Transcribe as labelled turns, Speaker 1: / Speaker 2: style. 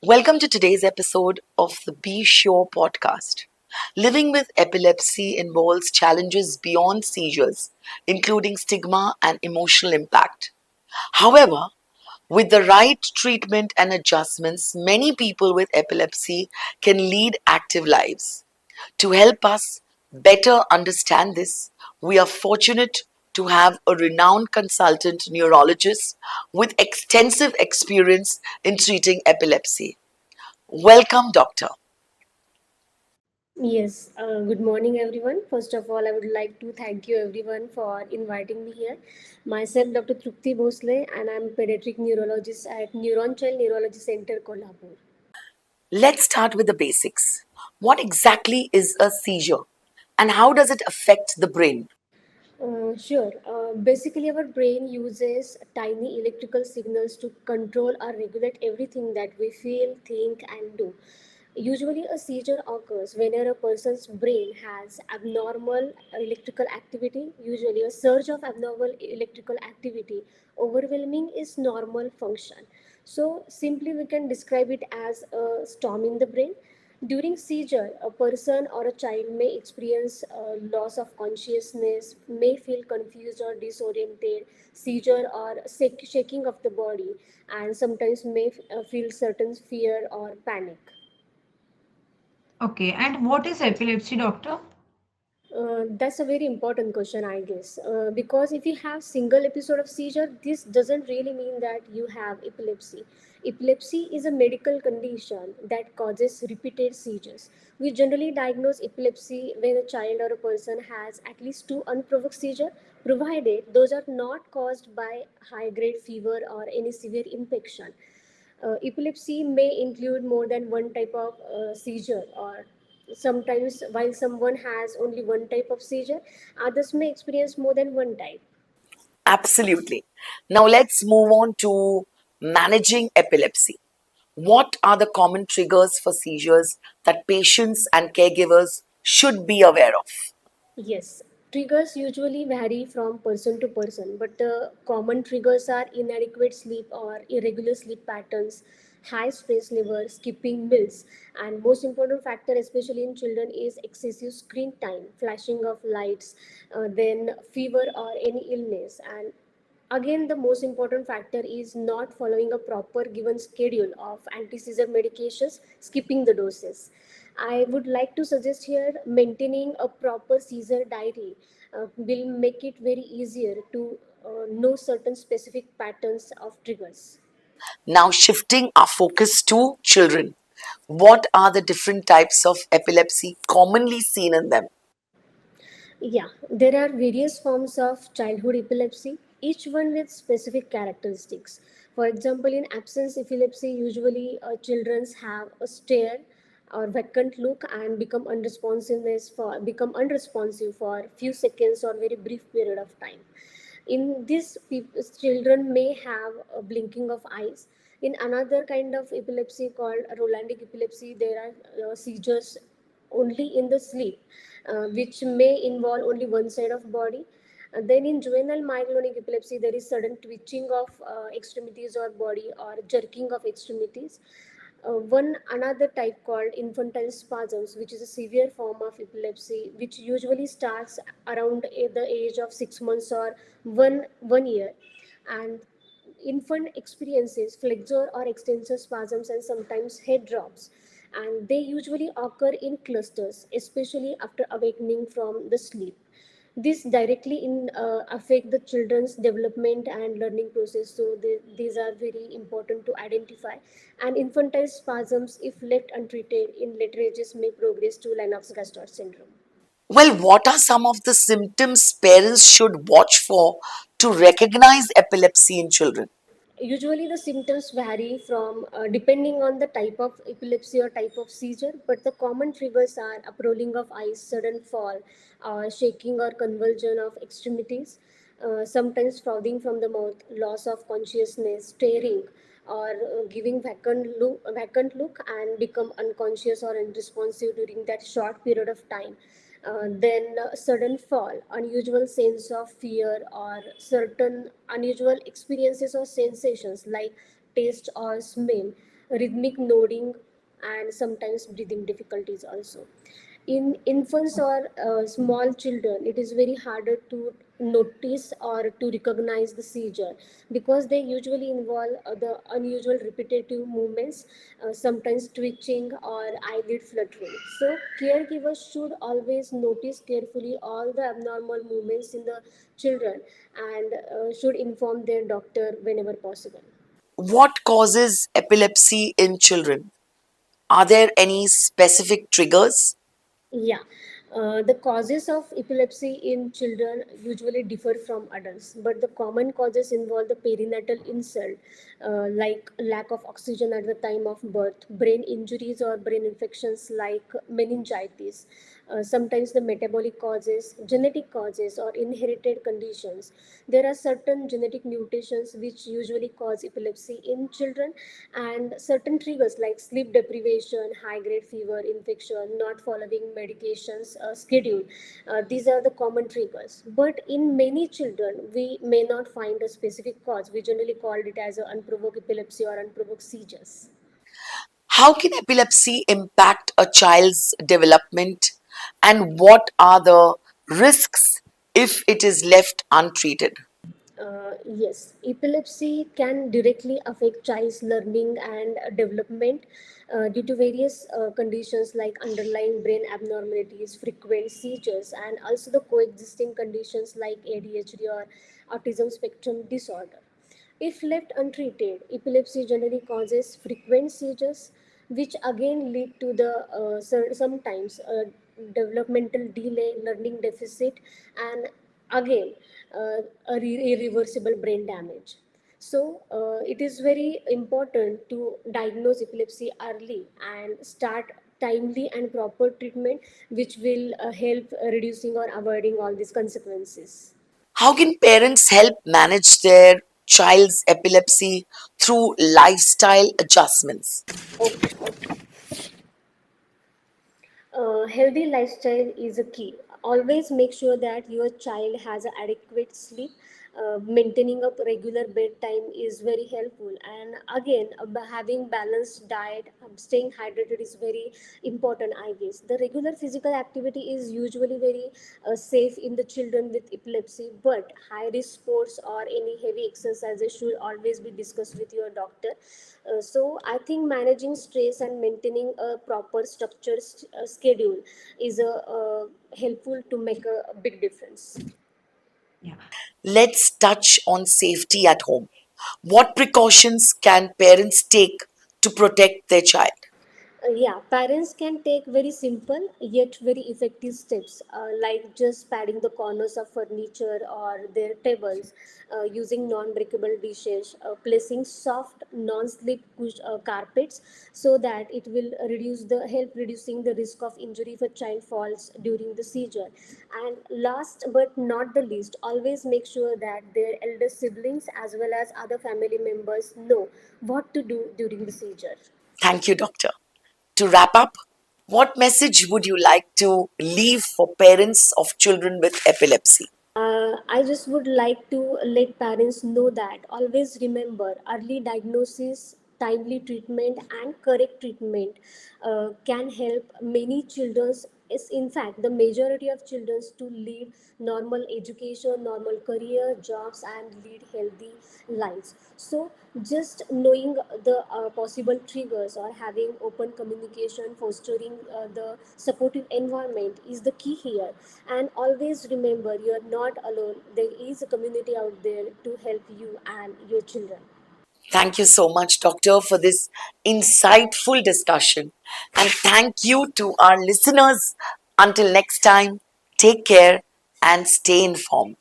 Speaker 1: Welcome to today's episode of the Be Sure podcast. Living with epilepsy involves challenges beyond seizures, including stigma and emotional impact. However, with the right treatment and adjustments, many people with epilepsy can lead active lives. To help us better understand this, we are fortunate to have a renowned consultant neurologist with extensive experience in treating epilepsy. Welcome, Doctor.
Speaker 2: Yes, good morning, everyone. First of all, I would like to thank you, everyone, for inviting me here. Myself, Dr. Trupti Bhosle, and I'm pediatric neurologist at Neuron Child Neurology Center, Kolhapur.
Speaker 1: Let's start with the basics. What exactly is a seizure and how does it affect the brain?
Speaker 2: Sure. Basically, our brain uses tiny electrical signals to control or regulate everything that we feel, think, and do. Usually, a seizure occurs whenever a person's brain has abnormal electrical activity, usually a surge of abnormal electrical activity. Overwhelming is normal function. So, simply we can describe it as a storm in the brain. During seizure, a person or a child may experience loss of consciousness, may feel confused or disoriented, seizure or shaking of the body, and sometimes may feel certain fear or panic.
Speaker 3: Okay, and what is epilepsy, doctor?
Speaker 2: That's a very important question, I guess, because if you have single episode of seizure, this doesn't really mean that you have epilepsy. Epilepsy is a medical condition that causes repeated seizures. We generally diagnose epilepsy when a child or a person has at least two unprovoked seizures, provided those are not caused by high-grade fever or any severe infection. Epilepsy may include more than one type of seizure, or sometimes while someone has only one type of seizure, others may experience more than one type.
Speaker 1: Absolutely. Now let's move on to managing epilepsy. What are the common triggers for seizures that patients and caregivers should be aware of?
Speaker 2: Yes, triggers usually vary from person to person, but the common triggers are inadequate sleep or irregular sleep patterns, high stress level, skipping meals, and most important factor, especially in children, is excessive screen time, flashing of lights, then fever or any illness. And again, the most important factor is not following a proper given schedule of anti-seizure medications, skipping the doses. I would like to suggest here maintaining a proper seizure diary will make it very easier to know certain specific patterns of triggers.
Speaker 1: Now, shifting our focus to children. What are the different types of epilepsy commonly seen in them?
Speaker 2: Yeah, there are various forms of childhood epilepsy, each one with specific characteristics. For example, in absence epilepsy, usually children have a stare or vacant look and become unresponsive for few seconds or very brief period of time. In this, children may have a blinking of eyes. In another kind of epilepsy called Rolandic epilepsy, there are seizures only in the sleep, which may involve only one side of body. Then in juvenile myoclonic epilepsy, there is sudden twitching of extremities or body or jerking of extremities. One another type called infantile spasms, which is a severe form of epilepsy, which usually starts around the age of 6 months or one year, and infant experiences flexor or extensor spasms and sometimes head drops, and they usually occur in clusters, especially after awakening from the sleep. This directly affect the children's development and learning process, so these are very important to identify. And infantile spasms, if left untreated in later ages, may progress to Lennox-Gastaut syndrome.
Speaker 1: Well, what are some of the symptoms parents should watch for to recognize epilepsy in children?
Speaker 2: Usually the symptoms vary from depending on the type of epilepsy or type of seizure, but the common triggers are uprolling of eyes, sudden fall, shaking or convulsion of extremities, sometimes frothing from the mouth, loss of consciousness, staring, or giving vacant look and become unconscious or unresponsive during that short period of time. Then sudden fall, unusual sense of fear, or certain unusual experiences or sensations like taste or smell. rhythmic nodding, and sometimes breathing difficulties also. In infants or small children, it is very harder to notice or to recognize the seizure because they usually involve the unusual repetitive movements, sometimes twitching or eyelid fluttering. So caregivers should always notice carefully all the abnormal movements in the children and should inform their doctor whenever possible.
Speaker 1: What causes epilepsy in children? Are there any specific triggers?
Speaker 2: Yeah, the causes of epilepsy in children usually differ from adults, but the common causes involve the perinatal insult, like lack of oxygen at the time of birth, brain injuries or brain infections like meningitis, sometimes the metabolic causes, genetic causes, or inherited conditions. There are certain genetic mutations which usually cause epilepsy in children, and certain triggers like sleep deprivation, high grade fever, infection, not following medications schedule. These are the common triggers. But in many children, we may not find a specific cause. We generally called it as a unprovoked epilepsy or unprovoked seizures.
Speaker 1: How can epilepsy impact a child's development? And what are the risks if it is left untreated?
Speaker 2: Yes, epilepsy can directly affect child's learning and development due to various conditions like underlying brain abnormalities, frequent seizures, and also the coexisting conditions like ADHD or autism spectrum disorder. If left untreated, epilepsy generally causes frequent seizures, which again lead to the sometimes developmental delay, learning deficit, and again irreversible brain damage. So it is very important to diagnose epilepsy early and start timely and proper treatment, which will help reducing or avoiding all these consequences.
Speaker 1: How can parents help manage their child's epilepsy through lifestyle adjustments?
Speaker 2: Okay. Healthy lifestyle is a key. Always make sure that your child has adequate sleep. Maintaining up regular bedtime is very helpful, and again, having balanced diet, staying hydrated is very important, I guess. The regular physical activity is usually very safe in the children with epilepsy, but high risk sports or any heavy exercises should always be discussed with your doctor. So I think managing stress and maintaining a proper structured schedule is helpful to make a big difference.
Speaker 3: Yeah.
Speaker 1: Let's touch on safety at home. What precautions can parents take to protect their child?
Speaker 2: Yeah, parents can take very simple yet very effective steps, like just padding the corners of furniture or their tables, using non-breakable dishes, placing soft non-slip carpets, so that it will reduce the help reducing the risk of injury if a child falls during the seizure. And last but not the least, always make sure that their elder siblings as well as other family members know what to do during the seizure.
Speaker 1: Thank you, doctor. To wrap up, what message would you like to leave for parents of children with epilepsy?
Speaker 2: I just would like to let parents know that always remember early diagnosis, timely treatment, and correct treatment can help many children. Is in fact the majority of children to lead normal education, normal career, jobs, and lead healthy lives. So just knowing the possible triggers or having open communication, fostering the supportive environment is the key here. And always remember, you are not alone. There is a community out there to help you and your children.
Speaker 1: Thank you so much, doctor, for this insightful discussion. And thank you to our listeners. Until next time, take care and stay informed.